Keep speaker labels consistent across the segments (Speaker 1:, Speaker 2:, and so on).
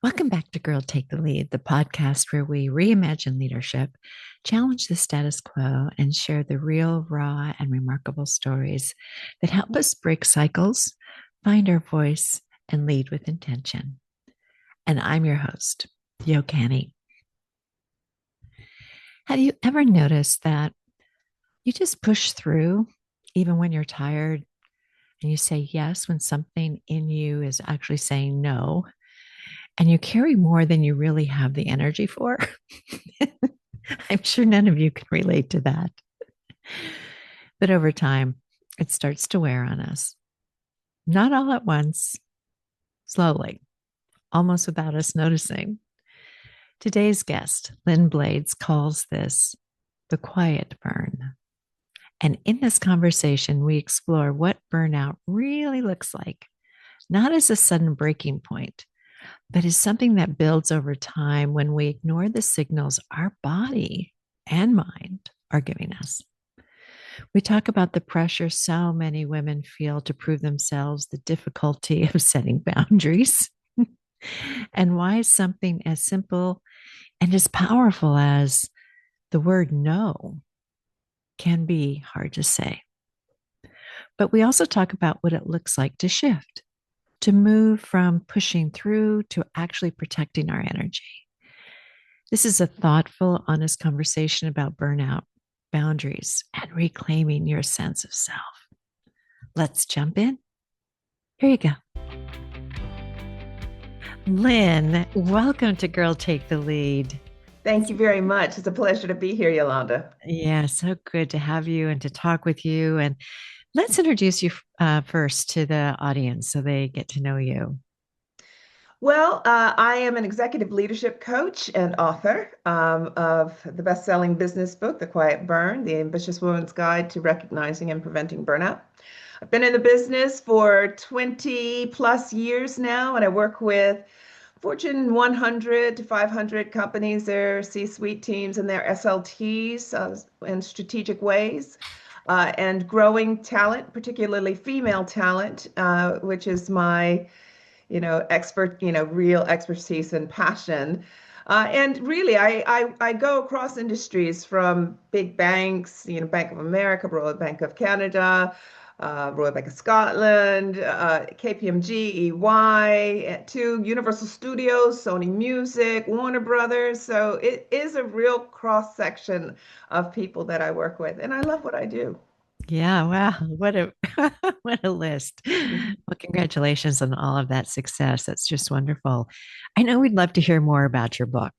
Speaker 1: Welcome back to Girl Take the Lead, the podcast where we reimagine leadership, challenge the status quo, and share the real, raw, and remarkable stories that help us break cycles, find our voice, and lead with intention. And I'm your host, Canny. Have you ever noticed that you just push through even when you're tired and you say yes when something in you is actually saying no? And you carry more than you really have the energy for. I'm sure none of you can relate to that. But over time, it starts to wear on us. Not all at once, slowly, almost without us noticing. Today's guest, Lynn Blades, calls this the quiet burn. And in this conversation, we explore what burnout really looks like, not as a sudden breaking point, but as something that builds over time when we ignore the signals our body and mind are giving us. We talk about the pressure so many women feel to prove themselves, the difficulty of setting boundaries, and why something as simple and as powerful as the word no can be hard to say. But we also talk about what it looks like to shift, to move from pushing through to actually protecting our energy. This is a thoughtful, honest conversation about burnout, boundaries, and reclaiming your sense of self. Let's jump in. Here you go. Lynn, welcome to Girl Take the Lead.
Speaker 2: Thank you very much. It's a pleasure to be here, Yolanda.
Speaker 1: Yeah, so good to have you and to talk with you. And let's introduce you first to the audience so they get to know you.
Speaker 2: Well, I am an executive leadership coach and author of the best-selling business book, The Quiet Burn, The Ambitious Woman's Guide to Recognizing and Preventing Burnout. I've been in the business for 20 plus years now, and I work with Fortune 100 to 500 companies, their C-suite teams and their SLTs in strategic ways, and growing talent, particularly female talent, which is my real expertise and passion. And really, I go across industries from big banks, Bank of America, Royal Bank of Canada, Royal Bank of Scotland, KPMG, EY, to Universal Studios, Sony Music, Warner Brothers. So it is a real cross section of people that I work with, and I love what I do.
Speaker 1: Yeah, wow, what a what a list. Well, congratulations on all of that success. That's just wonderful. I know we'd love to hear more about your book.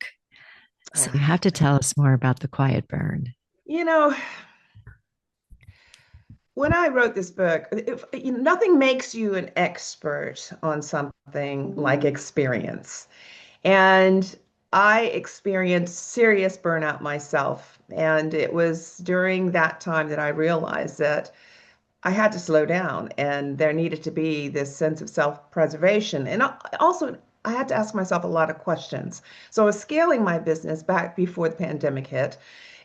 Speaker 1: So you have to tell us more about The Quiet Burn.
Speaker 2: You know, when I wrote this book, nothing makes you an expert on something like experience. And I experienced serious burnout myself. And it was during that time that I realized that I had to slow down and there needed to be this sense of self-preservation. And also, I had to ask myself a lot of questions. So I was scaling my business back before the pandemic hit,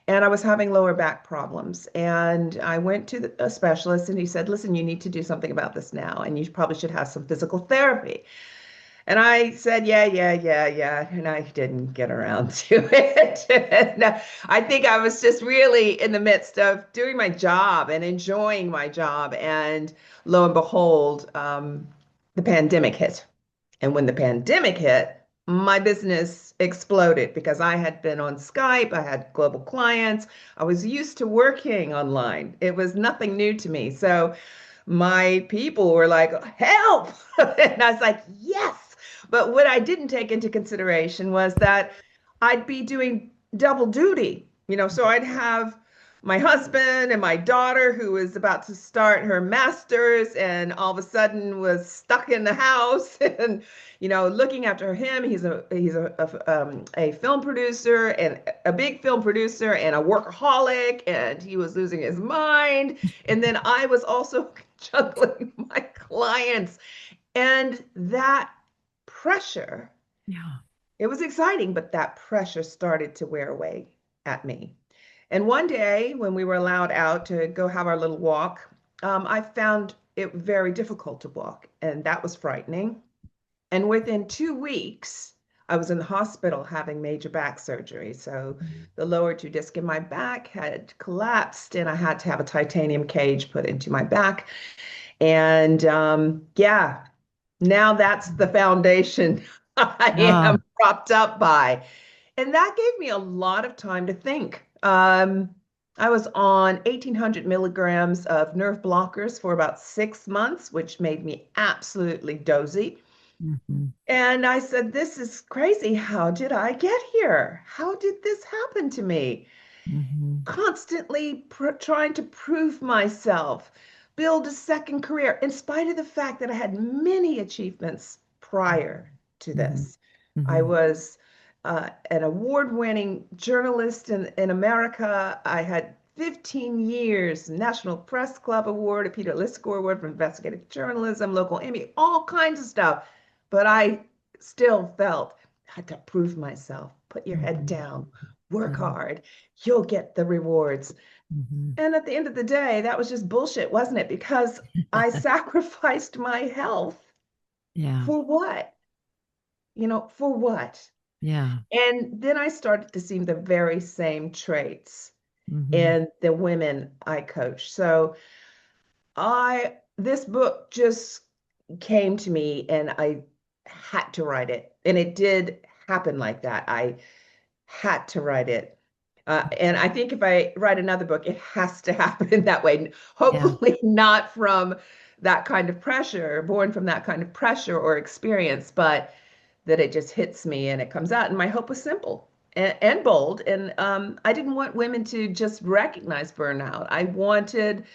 Speaker 2: and I was having lower back problems. And I went to a specialist, and he said, listen, you need to do something about this now, and you probably should have some physical therapy. And I said, yeah, yeah, yeah, yeah. And I didn't get around to it. And I think I was just really in the midst of doing my job and enjoying my job. And lo and behold, the pandemic hit. And when the pandemic hit, my business exploded because I had been on Skype, I had global clients, I was used to working online. It was nothing new to me. So my people were like, help. And I was like, yes. But what I didn't take into consideration was that I'd be doing double duty, so I'd have my husband and my daughter who was about to start her master's and all of a sudden was stuck in the house and looking after him. He's a film producer and a big film producer and a workaholic, and he was losing his mind. And then I was also juggling my clients, and that pressure,
Speaker 1: Yeah.
Speaker 2: it was exciting, but that pressure started to wear away at me. And one day when we were allowed out to go have our little walk, I found it very difficult to walk, and that was frightening. And within 2 weeks, I was in the hospital having major back surgery. So the lower two disc in my back had collapsed, and I had to have a titanium cage put into my back. And yeah, now that's the foundation I
Speaker 1: Oh.
Speaker 2: am propped up by. And that gave me a lot of time to think. I was on 1,800 milligrams of nerve blockers for about 6 months, which made me absolutely dozy.
Speaker 1: Mhm.
Speaker 2: And I said, this is crazy. How did I get here? How did this happen to me?
Speaker 1: Mhm.
Speaker 2: Constantly trying to prove myself, build a second career, in spite of the fact that I had many achievements prior to
Speaker 1: Mhm.
Speaker 2: this. I
Speaker 1: Mhm.
Speaker 2: was an award-winning journalist in America. I had 15 years National Press Club Award, a Peter Liskor Award for investigative journalism, local Emmy, all kinds of stuff. But I still felt I had to prove myself. Put your head
Speaker 1: Mhm.
Speaker 2: down, work
Speaker 1: Mhm.
Speaker 2: hard, you'll get the rewards.
Speaker 1: Mhm.
Speaker 2: And at the end of the day, that was just bullshit, wasn't it? Because I sacrificed my health
Speaker 1: Yeah.
Speaker 2: for what? For what?
Speaker 1: Yeah.
Speaker 2: And then I started to see the very same traits
Speaker 1: Mhm.
Speaker 2: in the women I coach. So this book just came to me and I had to write it. And it did happen like that. I had to write it. And I think if I write another book, it has to happen that way.
Speaker 1: Yeah.
Speaker 2: Hopefully, not from that kind of pressure, born from that kind of pressure or experience, but that it just hits me and it comes out. And my hope was simple and bold. And I didn't want women to just recognize burnout. I wanted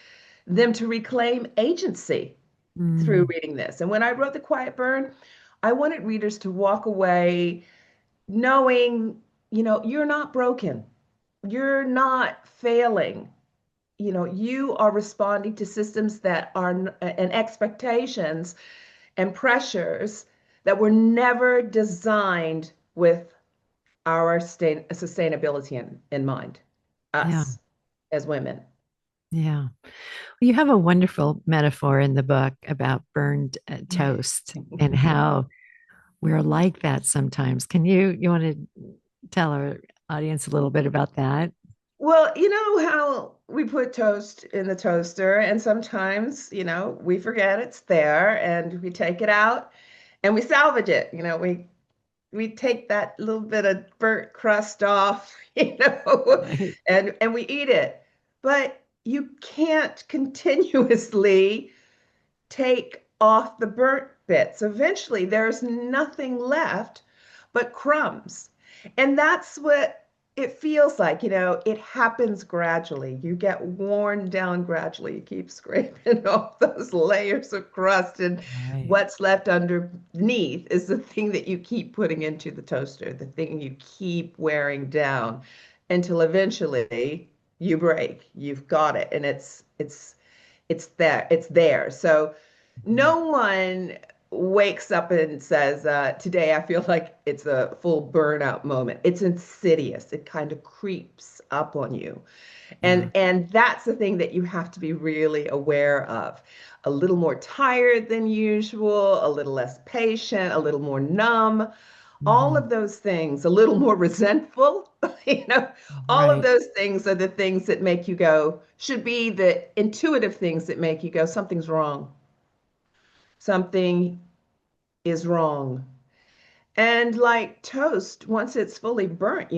Speaker 2: them to reclaim agency through
Speaker 1: Mm.
Speaker 2: reading this. And when I wrote The Quiet Burn, I wanted readers to walk away knowing, you're not broken. You're not failing. You are responding to systems that are and expectations and pressures that were never designed with our sustainability in mind,
Speaker 1: Yeah.
Speaker 2: us as women.
Speaker 1: Yeah. Well, you have a wonderful metaphor in the book about burned toast and how we're like that sometimes. You want to tell our audience a little bit about that?
Speaker 2: Well, you know how we put toast in the toaster, and sometimes, we forget it's there and we take it out and we salvage it. We take that little bit of burnt crust off,
Speaker 1: Right.
Speaker 2: and we eat it. But you can't continuously take off the burnt bits. Eventually, there's nothing left but crumbs. And that's what it feels like. It happens gradually. You get worn down gradually. You keep scraping off those layers of crust, and
Speaker 1: Right.
Speaker 2: what's left underneath is the thing that you keep putting into the toaster, the thing you keep wearing down until eventually you break. You've got it, and it's there. So
Speaker 1: Mhm.
Speaker 2: no one wakes up and says, today I feel like it's a full burnout moment. It's insidious. It kind of creeps up on you.
Speaker 1: Yeah.
Speaker 2: And that's the thing that you have to be really aware of. A little more tired than usual, a little less patient, a little more numb, all
Speaker 1: Mhm.
Speaker 2: of those things, a little more resentful, you know, all of
Speaker 1: Right.
Speaker 2: those things are the things that make you go, should be the intuitive things that make you go, something's wrong. Something is wrong. And like toast, once it's fully burnt,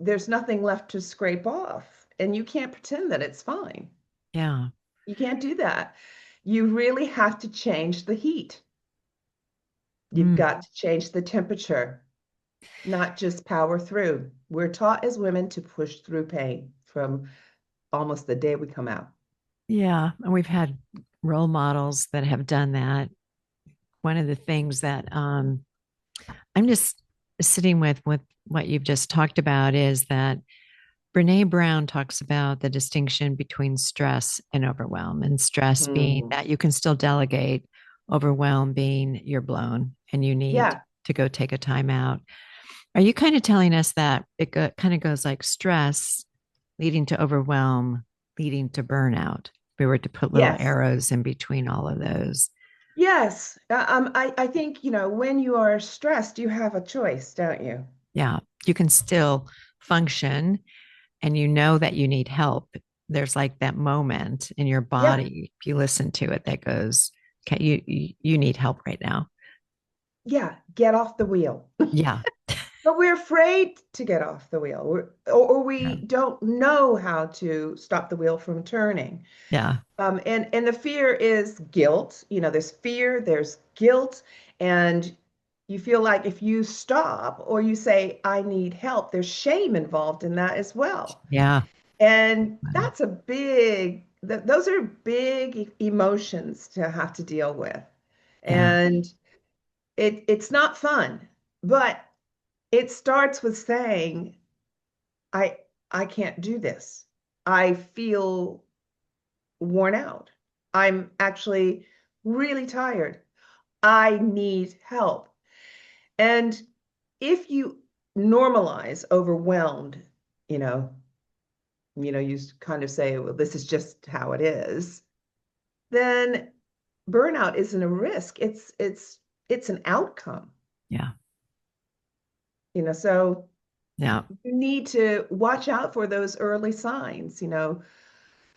Speaker 2: there's nothing left to scrape off. And you can't pretend that it's fine.
Speaker 1: Yeah.
Speaker 2: You can't do that. You really have to change the heat. You've
Speaker 1: Mm.
Speaker 2: got to change the temperature, not just power through. We're taught as women to push through pain from almost the day we come out.
Speaker 1: Yeah. And we've had role models that have done that. One of the things that I'm just sitting with what you've just talked about is that Brene Brown talks about the distinction between stress and overwhelm, and stress being
Speaker 2: Hmm.
Speaker 1: that you can still delegate, overwhelm being you're blown and you need
Speaker 2: Yeah.
Speaker 1: to go take a time out. Are you kind of telling us that kind of goes like stress leading to overwhelm, leading to burnout? If we were to put little
Speaker 2: Yes.
Speaker 1: arrows in between all of those.
Speaker 2: Yes. I think, when you are stressed, you have a choice, don't you?
Speaker 1: Yeah, you can still function and you know that you need help. There's like that moment in your
Speaker 2: Yeah.
Speaker 1: body, if you listen to it, that goes, okay, you need help right now.
Speaker 2: Yeah. Get off the wheel.
Speaker 1: Yeah.
Speaker 2: But we're afraid to get off the wheel, or
Speaker 1: Yeah.
Speaker 2: we don't know how to stop the wheel from turning.
Speaker 1: Yeah.
Speaker 2: And the fear is guilt. There's fear, there's guilt, and you feel like if you stop or you say, I need help, there's shame involved in that as well.
Speaker 1: Yeah.
Speaker 2: And that's those are big emotions to have to deal with.
Speaker 1: Yeah.
Speaker 2: And it's not fun, but it starts with saying, I I can't do this. I feel worn out. I'm actually really tired. I need help. And if you normalize overwhelmed, you know, you kind of say, well, this is just how it is, then burnout isn't a risk. It's an outcome.
Speaker 1: Yeah.
Speaker 2: So
Speaker 1: Yeah.
Speaker 2: you need to watch out for those early signs,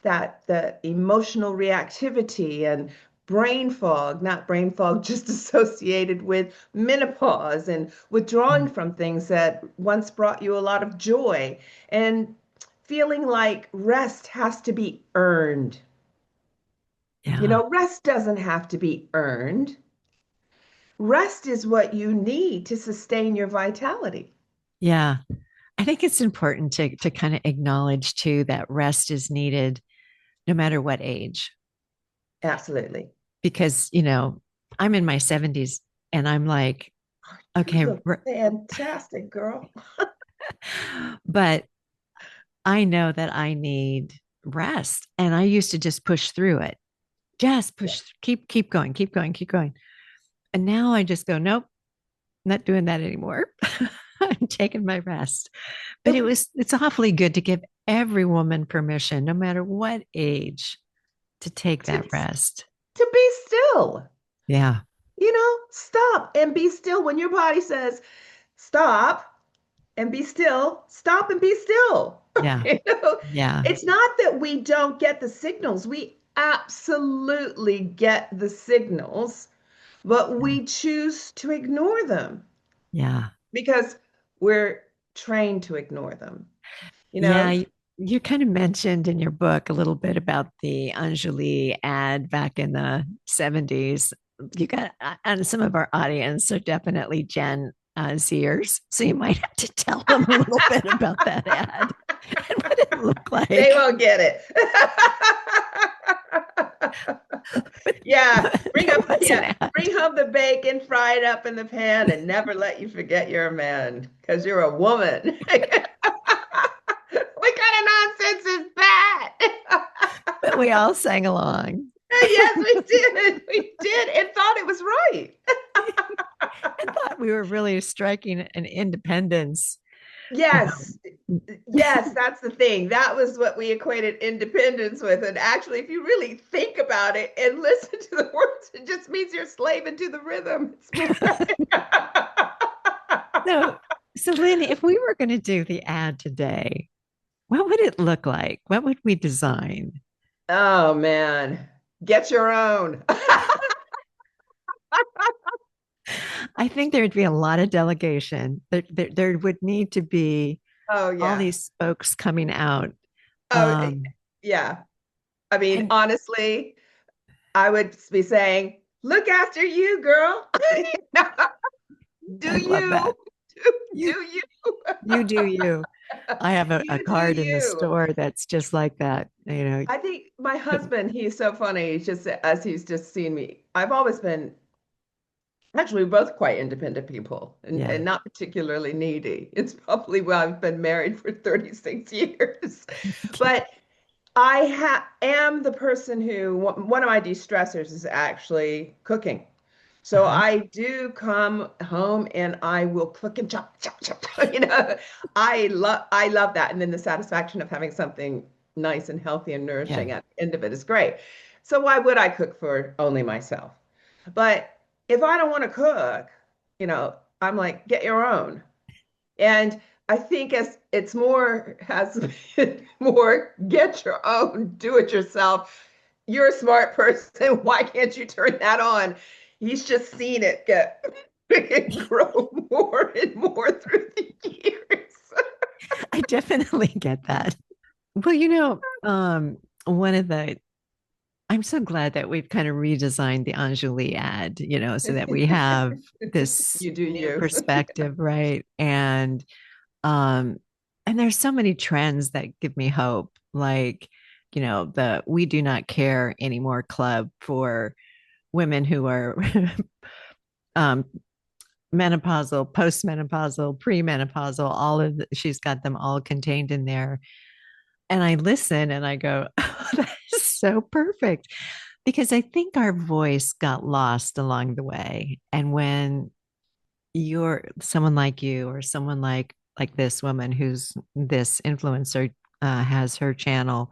Speaker 2: that the emotional reactivity and brain fog, not brain fog just associated with menopause and withdrawing from things that once brought you a lot of joy, and feeling like rest has to be earned.
Speaker 1: Yeah.
Speaker 2: Rest doesn't have to be earned. Rest is what you need to sustain your vitality.
Speaker 1: Yeah. I think it's important to kind of acknowledge too that rest is needed no matter what age.
Speaker 2: Absolutely.
Speaker 1: Because, I'm in my 70s and I'm like,
Speaker 2: You
Speaker 1: okay,
Speaker 2: look fantastic, girl.
Speaker 1: but I know that I need rest. And I used to just push through it. Just
Speaker 2: Yeah.
Speaker 1: push, keep going, keep going, keep going. And now I just go, nope, not doing that anymore. I'm taking my rest. But
Speaker 2: To,
Speaker 1: it's awfully good to give every woman permission, no matter what age, to take
Speaker 2: to,
Speaker 1: that rest.
Speaker 2: to be still.
Speaker 1: Yeah.
Speaker 2: Stop and be still. When your body says stop and be still, stop and be still.
Speaker 1: Yeah.
Speaker 2: you know,
Speaker 1: Yeah.
Speaker 2: it's not that we don't get the signals. We absolutely get the signals, but we choose to ignore them
Speaker 1: Yeah.
Speaker 2: because we're trained to ignore them. You
Speaker 1: Yeah.
Speaker 2: know,
Speaker 1: You kind of mentioned in your book a little bit about the Anjali ad back in the 70s. You got, and some of our audience are definitely Gen Zers. So you might have to tell them a little bit about that ad and what it looked
Speaker 2: they
Speaker 1: like.
Speaker 2: won't get it. Yeah,
Speaker 1: There was an ad.
Speaker 2: bring home the bacon, fry it up in the pan, and never let you forget you're a man because you're a woman. What kind of nonsense is that?
Speaker 1: But we all sang along.
Speaker 2: Yes, we did. We did, and thought it was right.
Speaker 1: I thought we were really striking an independence, you
Speaker 2: Yes,
Speaker 1: know.
Speaker 2: yes, that's the thing. That was what we equated independence with. And actually, if you really think about it and listen to the words, it just means you're slaving to the rhythm.
Speaker 1: So, so Lynn, if we were going to do the ad today, what would it look like? What would we design?
Speaker 2: Oh man, get your own.
Speaker 1: I think there'd be a lot of delegation. There would need to be
Speaker 2: Oh
Speaker 1: all
Speaker 2: yeah.
Speaker 1: these spokes coming out.
Speaker 2: Oh
Speaker 1: Um,
Speaker 2: yeah. I mean,
Speaker 1: and
Speaker 2: honestly, I would be saying, look after you, girl. Do
Speaker 1: I love
Speaker 2: you?
Speaker 1: that.
Speaker 2: Do
Speaker 1: You
Speaker 2: you?
Speaker 1: you do you. I have a
Speaker 2: You do
Speaker 1: card in the
Speaker 2: you.
Speaker 1: store that's just like that.
Speaker 2: I think my husband, he's so funny. He's just as he's just seen me. I've always been actually we're both quite independent people
Speaker 1: Yeah.
Speaker 2: and not particularly needy. It's probably why I've been married for 36 years. But am the person who one of my de-stressors is actually cooking. So
Speaker 1: Uh-huh.
Speaker 2: I do come home and I will cook and chop, chop, chop. I love that. And then the satisfaction of having something nice and healthy and
Speaker 1: Yeah.
Speaker 2: nourishing at the end of it is great. So why would I cook for only myself? But if I don't want to cook, I'm like, get your own. And I think as it's more has been more get your own, do it yourself. You're a smart person. Why can't you turn that on? He's just seen it get grow more and more through the years.
Speaker 1: I definitely get that. Well, one of the I'm so glad that we've kind of redesigned the Anjali ad, so that we have this
Speaker 2: You do
Speaker 1: new
Speaker 2: you.
Speaker 1: perspective, right? Um and there's so many trends that give me hope, like, the We Do Not Care Anymore club for women who are um menopausal, postmenopausal, premenopausal, she's got them all contained in there. And I listen and I go, oh, that is so perfect. Because I think our voice got lost along the way. And when you're someone like you or someone like this woman who's this influencer has her channel,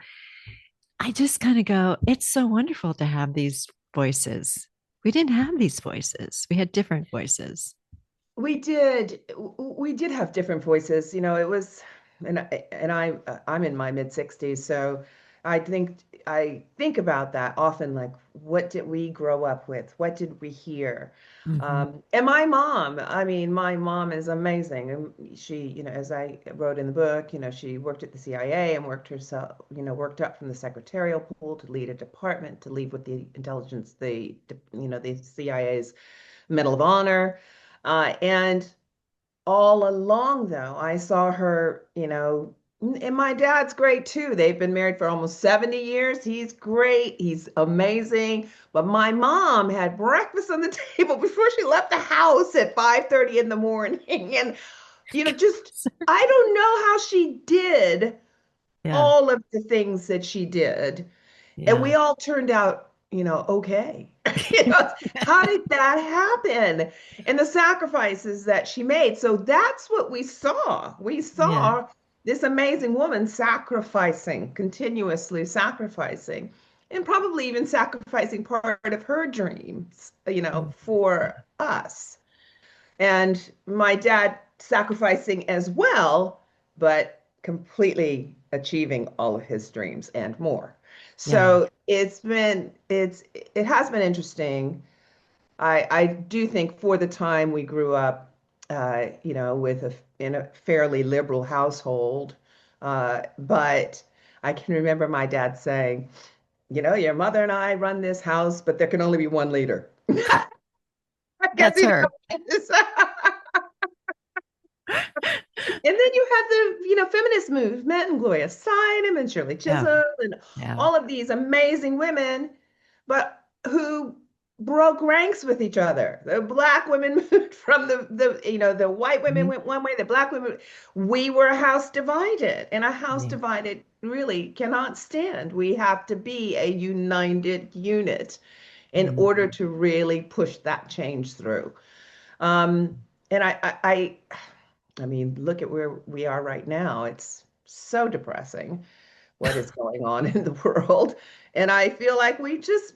Speaker 1: I just kind of go, it's so wonderful to have these voices. We didn't have these voices. We had different voices.
Speaker 2: We did have different voices. It was, I'm in my mid 60s, so I think about that often, like, what did we grow up with? What did we hear?
Speaker 1: Mm-hmm.
Speaker 2: And my mom, I mean, my mom is amazing. And she, as I wrote in the book, she worked at the CIA and worked herself, worked up from the secretarial pool to lead a department, to lead with the intelligence, the CIA's Medal of Honor. And all along, though, I saw her, and my dad's great too. They've been married for almost 70 years. He's great. He's amazing. But my mom had breakfast on the table before she left the house at 5:30 in the morning. And, just, I don't know how she did
Speaker 1: Yeah.
Speaker 2: all of the things that she did, and
Speaker 1: Yeah.
Speaker 2: we all turned out, okay. How did that happen? And the sacrifices that she made. So that's what we saw. We
Speaker 1: Yeah.
Speaker 2: saw this amazing woman sacrificing, continuously sacrificing, and probably even sacrificing part of her dreams, for us. And my dad sacrificing as well, but completely achieving all of his dreams and more.
Speaker 1: Yeah.
Speaker 2: So it has been interesting. I do think for the time we grew up, in a fairly liberal household, but I can remember my dad saying, your mother and I run this house, but there can only be one leader. I guess
Speaker 1: That's
Speaker 2: he
Speaker 1: her.
Speaker 2: knows. And then you have the, feminist movement and Gloria Steinem and Shirley
Speaker 1: Yeah.
Speaker 2: Chisholm and
Speaker 1: Yeah.
Speaker 2: all of these amazing women, but who broke ranks with each other. The black women moved from the white women
Speaker 1: Mhm.
Speaker 2: went one way, the black women, we were a house divided, and a house
Speaker 1: Yeah.
Speaker 2: divided really cannot stand. We have to be a united unit in order
Speaker 1: Mhm.
Speaker 2: to really push that change through. Um, and I mean, look at where we are right now. It's so depressing what is going on in the world. And I feel like we just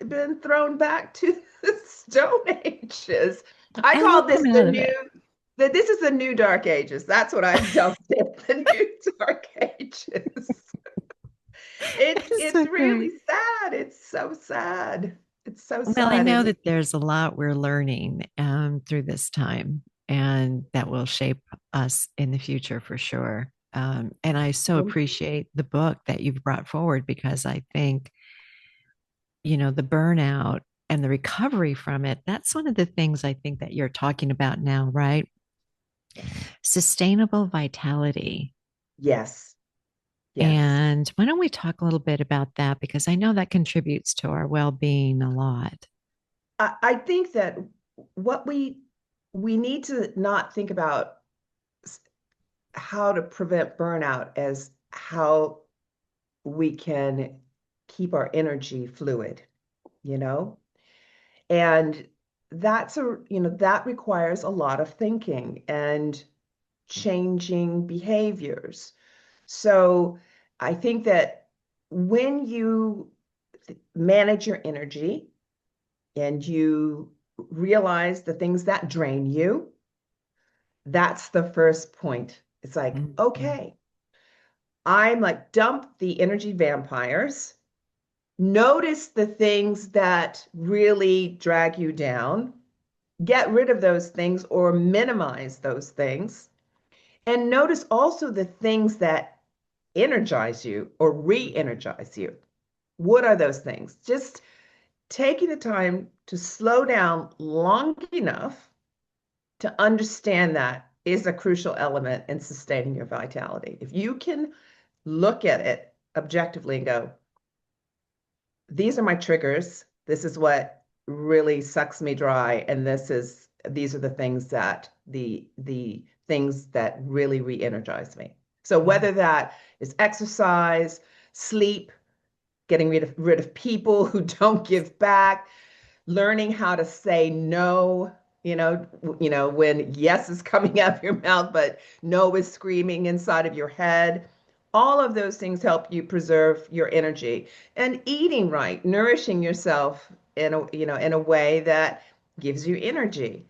Speaker 2: been thrown back to the Stone Ages. I
Speaker 1: And we'll
Speaker 2: call this
Speaker 1: come
Speaker 2: the
Speaker 1: out of it.
Speaker 2: new, that this is the new Dark Ages. That's what I've dubbed it, the new Dark Ages.
Speaker 1: It's
Speaker 2: It's
Speaker 1: so
Speaker 2: really
Speaker 1: great.
Speaker 2: sad. It's so sad. It's so
Speaker 1: Well, I
Speaker 2: sad.
Speaker 1: know
Speaker 2: And
Speaker 1: that there's a lot we're learning through this time, and that will shape us in the future for sure. And I so appreciate the book that you've brought forward, because I think, the burnout and the recovery from it, that's one of the things I think that you're talking about now, right? Sustainable vitality.
Speaker 2: yes, yes.
Speaker 1: And why don't we talk a little bit about that? Because I know that contributes to our well being a lot.
Speaker 2: I think that what we need to not think about how to prevent burnout as how we can keep our energy fluid, you know? And that requires a lot of thinking and changing behaviors. So I think that when you manage your energy, and you realize the things that drain you, that's the first point. It's like,
Speaker 1: Mhm.
Speaker 2: okay, I'm like, dump the energy vampires, notice the things that really drag you down, get rid of those things or minimize those things, and notice also the things that energize you or re-energize you. What are those things? Just taking the time to slow down long enough to understand that is a crucial element in sustaining your vitality. If you can look at it objectively and go, these are my triggers. This is what really sucks me dry, and these are the things that the things that really re-energize me. So
Speaker 1: Yeah.
Speaker 2: whether that is exercise, sleep, getting rid of people who don't give back, learning how to say no, when yes is coming out of your mouth, but no is screaming inside of your head. All of those things help you preserve your energy and eating right, nourishing yourself in a way that gives you energy.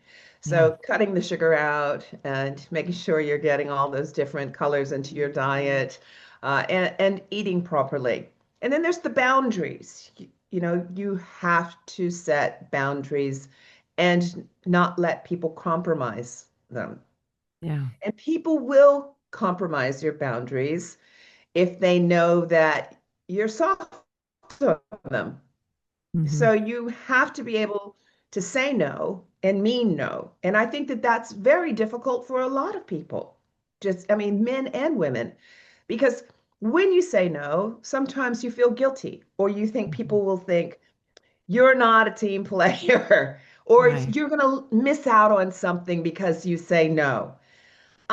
Speaker 1: Yeah.
Speaker 2: So cutting the sugar out and making sure you're getting all those different colors into your diet, and eating properly. And then there's the boundaries. You have to set boundaries and not let people compromise them.
Speaker 1: Yeah.
Speaker 2: And people will compromise your boundaries if they know that you're soft on them.
Speaker 1: Hmm.
Speaker 2: So you have to be able to say no and mean no. And I think that that's very difficult for a lot of people. I mean, men and women, because when you say no, sometimes you feel guilty or you think
Speaker 1: Hmm.
Speaker 2: people will think, you're not a team player or
Speaker 1: Right.
Speaker 2: you're going to miss out on something because you say no.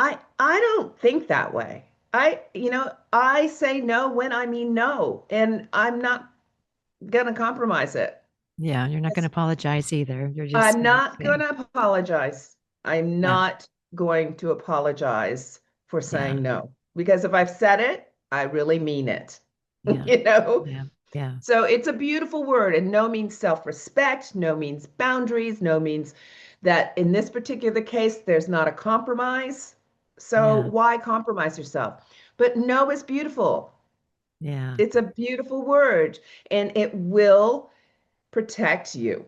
Speaker 2: I don't think that way. I say no when I mean no, and I'm not going to compromise it.
Speaker 1: Yeah. You're not going to
Speaker 2: It's-
Speaker 1: apologize either. You're just
Speaker 2: I'm
Speaker 1: going to
Speaker 2: not going
Speaker 1: say,
Speaker 2: to apologize. I'm
Speaker 1: yeah.
Speaker 2: not going to apologize for
Speaker 1: Yeah.
Speaker 2: saying no because if I've said it, I really mean it.
Speaker 1: Yeah.
Speaker 2: You know?
Speaker 1: Yeah. Yeah.
Speaker 2: So it's a beautiful word, and no means self-respect, no means boundaries, no means that in this particular case, there's not a compromise. So
Speaker 1: Yeah.
Speaker 2: why compromise yourself? But no is beautiful.
Speaker 1: Yeah.
Speaker 2: It's a beautiful word, and it will protect you.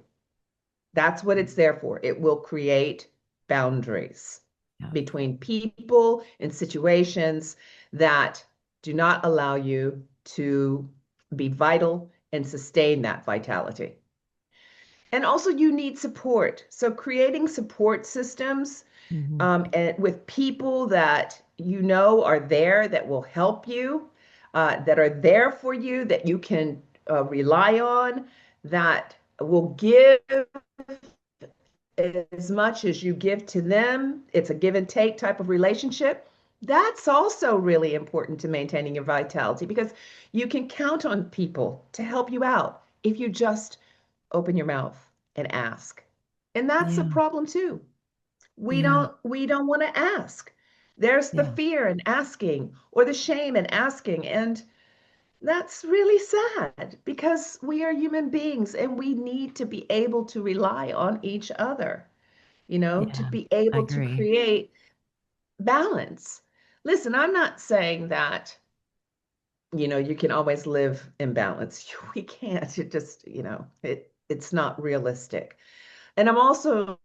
Speaker 2: That's what it's there for. It will create boundaries
Speaker 1: Yeah.
Speaker 2: between people and situations that do not allow you to be vital and sustain that vitality. And also, you need support. So, creating support systems,
Speaker 1: Hmm.
Speaker 2: and with people that you know are there that will help you, that are there for you, that you can rely on, that will give as much as you give to them. It's a give and take type of relationship. That's also really important to maintaining your vitality because you can count on people to help you out if you just open your mouth and ask. And that's a
Speaker 1: Yeah.
Speaker 2: problem too. We
Speaker 1: Yeah.
Speaker 2: don't we don't want to ask. There's the
Speaker 1: Yeah.
Speaker 2: fear in asking or the shame in asking, and that's really sad because we are human beings and we need to be able to rely on each other, to
Speaker 1: Yeah.
Speaker 2: be
Speaker 1: I
Speaker 2: able to
Speaker 1: agree.
Speaker 2: create balance. Listen, I'm not saying that, you can always live in balance. We can't. It's not realistic. And I'm also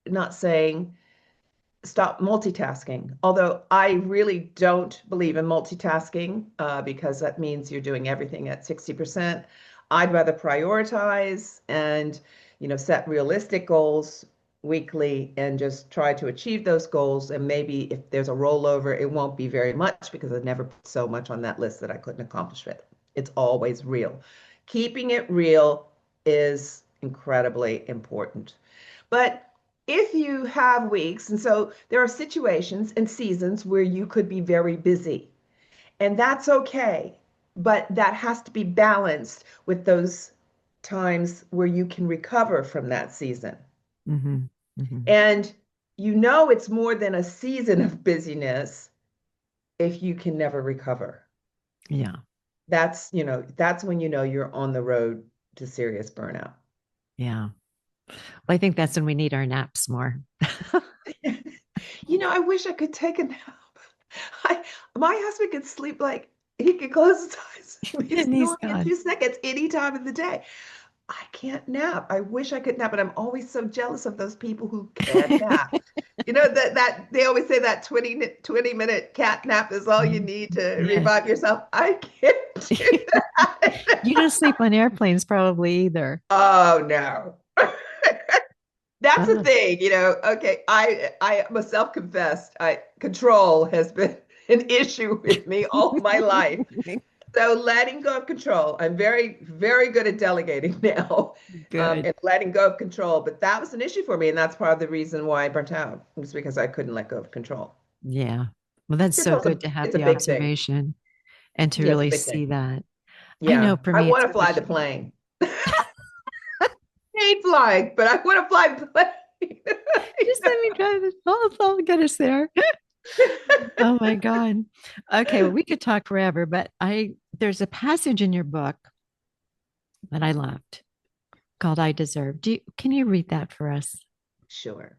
Speaker 2: not saying stop multitasking, although I really don't believe in multitasking because that means you're doing everything at 60%. I'd rather prioritize and, set realistic goals weekly and just try to achieve those goals. And maybe if there's a rollover, it won't be very much because I never put so much on that list that I couldn't accomplish it. It's always real. Keeping it real is incredibly important. But if you have weeks, and so there are situations and seasons where you could be very busy, and that's okay, but that has to be balanced with those times where you can recover from that season.
Speaker 1: Hmm. Hmm.
Speaker 2: And it's more than a season of busyness if you can never recover.
Speaker 1: Yeah.
Speaker 2: That's when you're on the road to serious burnout.
Speaker 1: Yeah. Well, I think that's when we need our naps more.
Speaker 2: I wish I could take a nap. I, my husband could sleep like he could close his eyes. He's
Speaker 1: And he's
Speaker 2: snoring in
Speaker 1: gone.
Speaker 2: 2 seconds any time of the day. I can't nap. I wish I could nap, and I'm always so jealous of those people who can nap. That they always say that 20-minute cat nap is all you need to
Speaker 1: Yes.
Speaker 2: revive yourself. I can't do
Speaker 1: You don't
Speaker 2: that.
Speaker 1: sleep on airplanes probably either.
Speaker 2: Oh no. That's the
Speaker 1: Oh.
Speaker 2: thing, Okay, I must self-confessed. I control has been an issue with me all my life. So letting go of control. I'm very, very good at delegating now,
Speaker 1: Good.
Speaker 2: and letting go of control. But that was an issue for me, and that's part of the reason why I burnt out. Was because I couldn't let go of control.
Speaker 1: Yeah. Well, that's so good to have
Speaker 2: It's a
Speaker 1: the
Speaker 2: big thing.
Speaker 1: observation and to
Speaker 2: Yeah, it's a
Speaker 1: really
Speaker 2: big thing.
Speaker 1: see that. I know
Speaker 2: Yeah,
Speaker 1: for
Speaker 2: I
Speaker 1: me, it's
Speaker 2: want
Speaker 1: a
Speaker 2: to fly the
Speaker 1: question.
Speaker 2: plane. I hate flying, but I want to fly the plane.
Speaker 1: Just let me drive it. I'll get us there. Oh my God. Okay, well, we could talk forever, but there's a passage in your book that I loved called I Deserve. Can you read that for us?
Speaker 2: Sure.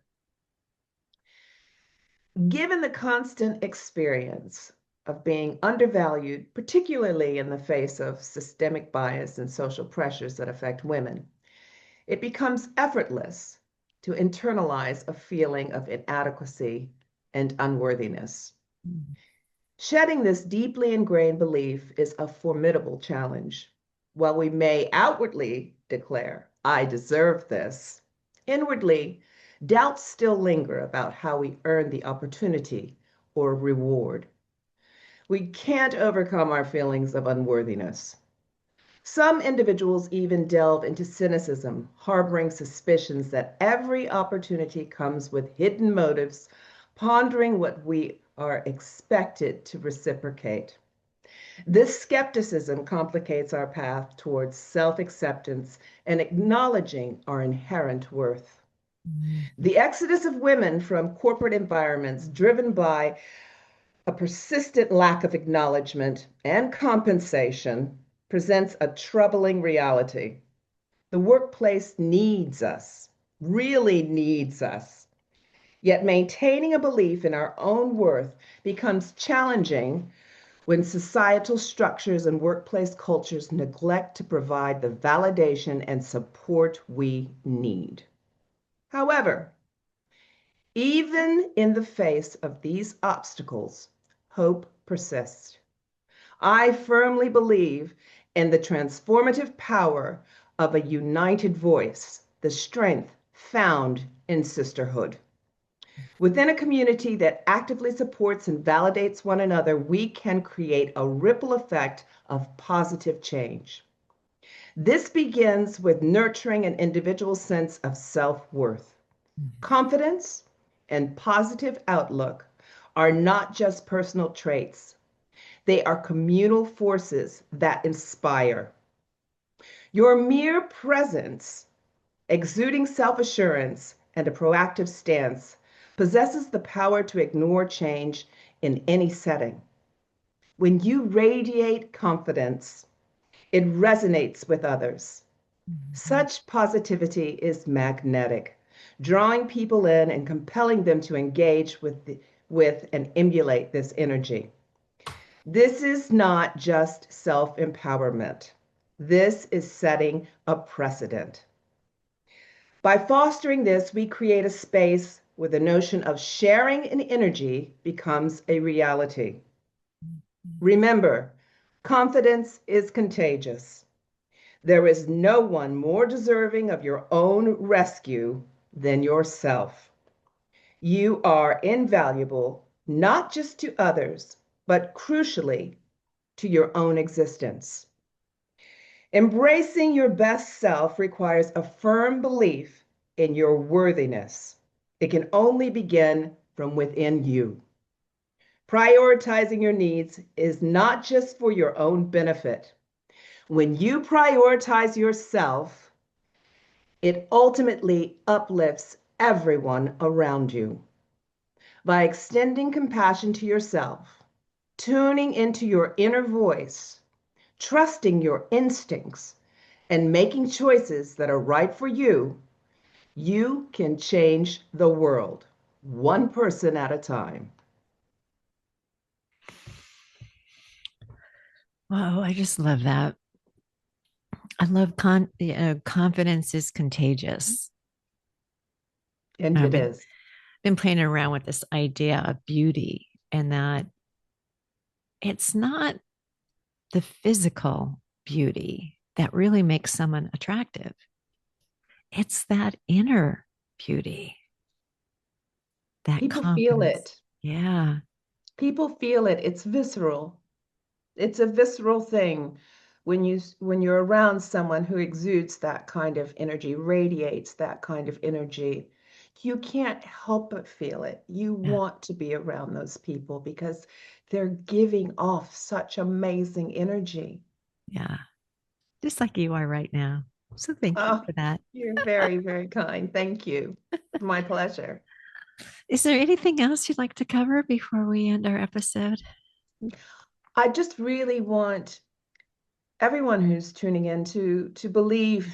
Speaker 2: Given the constant experience of being undervalued, particularly in the face of systemic bias and social pressures that affect women, it becomes effortless to internalize a feeling of inadequacy and unworthiness. Shedding this deeply ingrained belief is a formidable challenge. While we may outwardly declare, I deserve this, inwardly, doubts still linger about how we earn the opportunity or reward. We can't overcome our feelings of unworthiness. Some individuals even delve into cynicism, harboring suspicions that every opportunity comes with hidden motives, pondering what we are expected to reciprocate. This skepticism complicates our path towards self acceptance and acknowledging our inherent worth. The exodus of women from corporate environments driven by a persistent lack of acknowledgement and compensation presents a troubling reality. The workplace needs us, really needs us. Yet maintaining a belief in our own worth becomes challenging when societal structures and workplace cultures neglect to provide the validation and support we need. However, even in the face of these obstacles, hope persists. I firmly believe in the transformative power of a united voice, the strength found in sisterhood. Within a community that actively supports and validates one another, we can create a ripple effect of positive change. This begins with nurturing an individual's sense of self worth. Confidence and positive outlook are not just personal traits, they are communal forces that inspire. Your mere presence, exuding self assurance and a proactive stance, possesses the power to ignore change in any setting. When you radiate confidence, it resonates with others. Such positivity is magnetic, drawing people in and compelling them to engage with and emulate this energy. This is not just self empowerment, this is setting a precedent. By fostering this, we create a space where the notion of sharing an energy becomes a reality. Remember, confidence is contagious. There is no one more deserving of your own rescue than yourself. You are invaluable, not just to others, but crucially to your own existence. Embracing your best self requires a firm belief in your worthiness. It can only begin from within you. Prioritizing your needs is not just for your own benefit. When you prioritize yourself, it ultimately uplifts everyone around you. By extending compassion to yourself, tuning into your inner voice, trusting your instincts, and making choices that are right for you, you can change the world one person at a time.
Speaker 1: Wow, I just love that. I love confidence is contagious.
Speaker 2: And
Speaker 1: I've
Speaker 2: it is.
Speaker 1: been playing around with this idea of beauty and that it's not the physical beauty that really makes someone attractive. It's that inner beauty, that
Speaker 2: People feel
Speaker 1: confidence.
Speaker 2: it.
Speaker 1: Yeah,
Speaker 2: People feel it. It's visceral. It's a visceral thing when you're around someone who exudes that kind of energy, radiates that kind of energy. You can't help but feel it. You
Speaker 1: yeah,
Speaker 2: want to be around those people because they're giving off such amazing energy.
Speaker 1: yeah. Just like you are right now. So thank you
Speaker 2: Oh,
Speaker 1: for that.
Speaker 2: you're very, very kind. Thank you. My pleasure.
Speaker 1: Is there anything else you'd like to cover before we end our episode?
Speaker 2: I just really want everyone who's tuning in to believe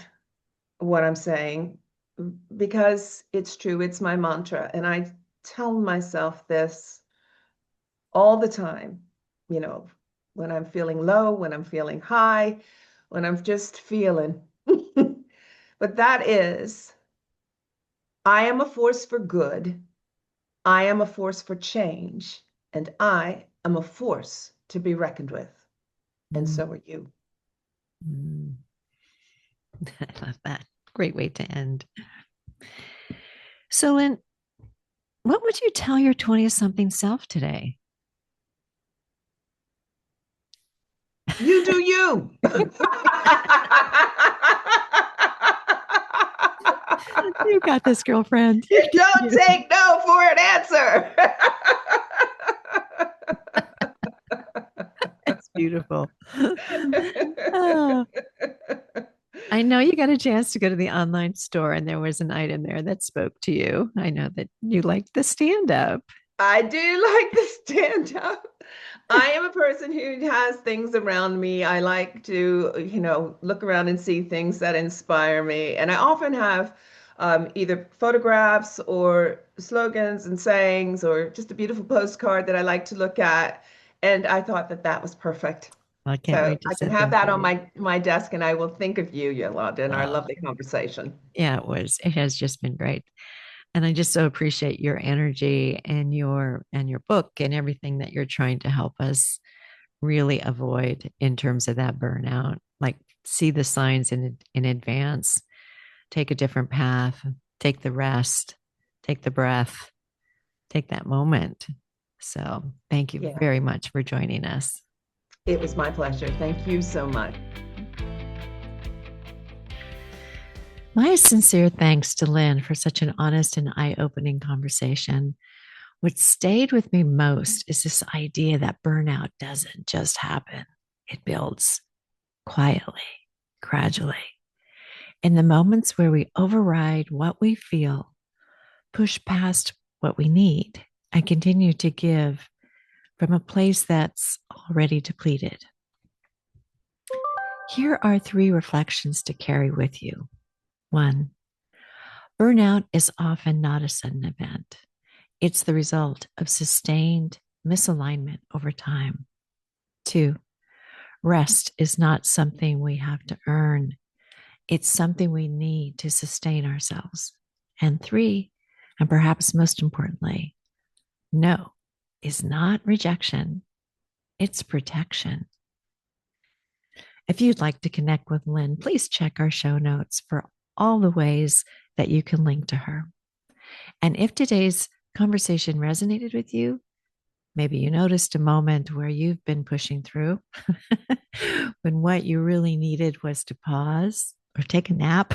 Speaker 2: what I'm saying because it's true. It's my mantra. And I tell myself this all the time, you know, when I'm feeling low, when I'm feeling high, when I'm just feeling. But that is, I am a force for good. I am a force for change. And I am a force to be reckoned with. And
Speaker 1: Mm,
Speaker 2: so are you.
Speaker 1: mm. I love that. Great way to end. So, Lynn, what would you tell your 20 something self today?
Speaker 2: You do you.
Speaker 1: You got this, girlfriend. You do
Speaker 2: Don't
Speaker 1: you.
Speaker 2: take no for an answer.
Speaker 1: It's beautiful. Oh, I know you got a chance to go to the online store and there was an item there that spoke to you. I know that you liked the stand up.
Speaker 2: I do like the stand up. I am a person who has things around me. I like to, look around and see things that inspire me. And I often have either photographs or slogans and sayings or just a beautiful postcard that I like to look at. And I thought that that was perfect.
Speaker 1: I can't
Speaker 2: So
Speaker 1: wait to
Speaker 2: I can
Speaker 1: send
Speaker 2: have
Speaker 1: them
Speaker 2: that
Speaker 1: to
Speaker 2: on
Speaker 1: you.
Speaker 2: my desk and I will think of you, Yolanda, in our
Speaker 1: Oh,
Speaker 2: lovely conversation.
Speaker 1: yeah, it has just been great. And I just so appreciate your energy and your book and everything that you're trying to help us really avoid in terms of that burnout. Like see the signs in advance, take a different path, take the rest, take the breath, take that moment. So, thank you
Speaker 2: Yeah,
Speaker 1: very much for joining us.
Speaker 2: it was my pleasure. Thank you so much.
Speaker 1: My sincere thanks to Lynn for such an honest and eye-opening conversation. What stayed with me most is this idea that burnout doesn't just happen. It builds quietly, gradually. In the moments where we override what we feel, push past what we need, and continue to give from a place that's already depleted. Here are three reflections to carry with you. One, burnout is often not a sudden event, it's the result of sustained misalignment over time. Two, rest is not something we have to earn, it's something we need to sustain ourselves. And three, and perhaps most importantly, no is not rejection, it's protection. If you'd like to connect with Lynn, please check our show notes for all the ways that you can link to her. And if today's conversation resonated with you, maybe you noticed a moment where you've been pushing through when what you really needed was to pause or take a nap.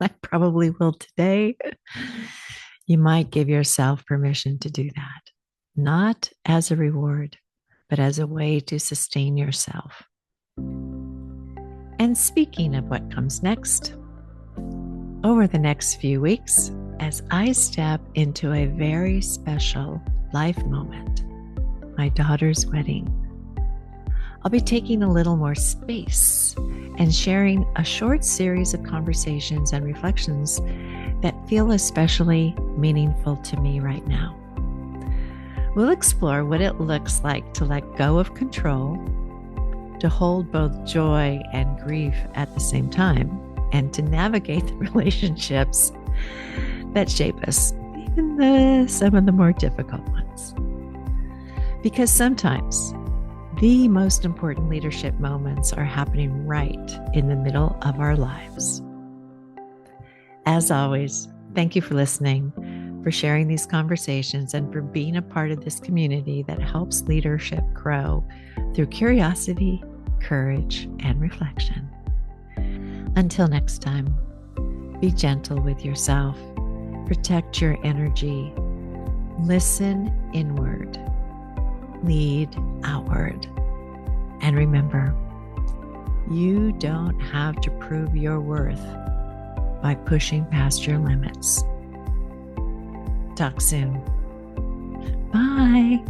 Speaker 1: I probably will today. You might give yourself permission to do that, not as a reward, but as a way to sustain yourself. And speaking of what comes next, over the next few weeks, as I step into a very special life moment, my daughter's wedding, I'll be taking a little more space and sharing a short series of conversations and reflections that feel especially meaningful to me right now. We'll explore what it looks like to let go of control, to hold both joy and grief at the same time, and to navigate the relationships that shape us, even some of the more difficult ones. Because sometimes the most important leadership moments are happening right in the middle of our lives. As always, thank you for listening, for sharing these conversations, and for being a part of this community that helps leadership grow through curiosity, courage, and reflection. Until next time, be gentle with yourself, protect your energy, listen inward, lead outward, and remember, you don't have to prove your worth by pushing past your limits. Talk soon. Bye.